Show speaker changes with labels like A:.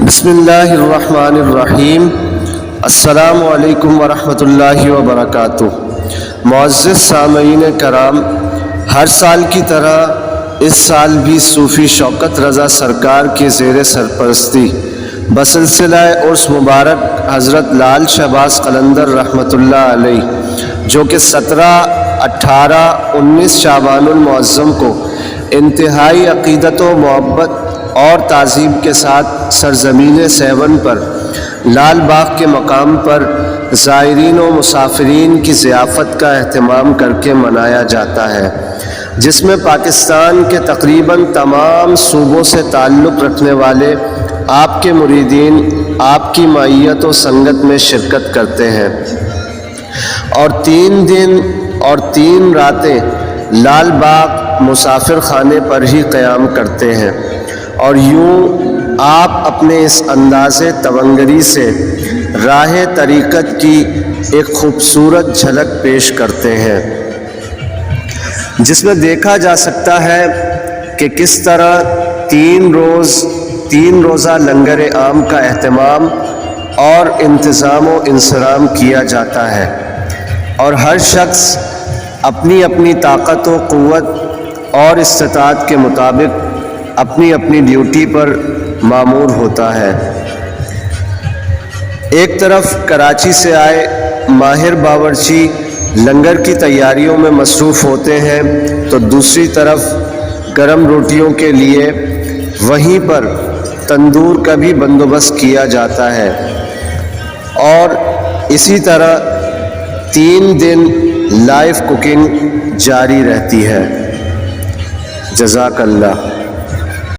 A: بسم اللہ الرحمن الرحیم۔ السلام علیکم ورحمۃ اللہ وبرکاتہ۔ معزز سامعین کرام، ہر سال کی طرح اس سال بھی صوفی شوکت رضا سرکار کے زیر سرپرستی بسلسلہ عرس مبارک حضرت لال شہباز قلندر رحمۃ اللہ علیہ، جو کہ 17، 18، 19 شعبان المعظم کو انتہائی عقیدت و محبت اور تعظیم کے ساتھ سرزمین سیون پر لال باغ کے مقام پر زائرین و مسافرین کی ضیافت کا اہتمام کر کے منایا جاتا ہے، جس میں پاکستان کے تقریباً تمام صوبوں سے تعلق رکھنے والے آپ کے مریدین آپ کی معیت و سنگت میں شرکت کرتے ہیں، اور 3 دن اور 3 راتیں لال باغ مسافر خانے پر ہی قیام کرتے ہیں، اور یوں آپ اپنے اس انداز تونگری سے راہ طریقت کی ایک خوبصورت جھلک پیش کرتے ہیں، جس میں دیکھا جا سکتا ہے کہ کس طرح 3 روزہ لنگر عام کا اہتمام اور انتظام و انصرام کیا جاتا ہے، اور ہر شخص اپنی اپنی طاقت و قوت اور استطاعت کے مطابق اپنی اپنی ڈیوٹی پر مامور ہوتا ہے۔ ایک طرف کراچی سے آئے ماہر باورچی لنگر کی تیاریوں میں مصروف ہوتے ہیں، تو دوسری طرف گرم روٹیوں کے لیے وہیں پر تندور کا بھی بندوبست کیا جاتا ہے، اور اسی طرح 3 دن لائیو کوکنگ جاری رہتی ہے۔ جزاک اللہ۔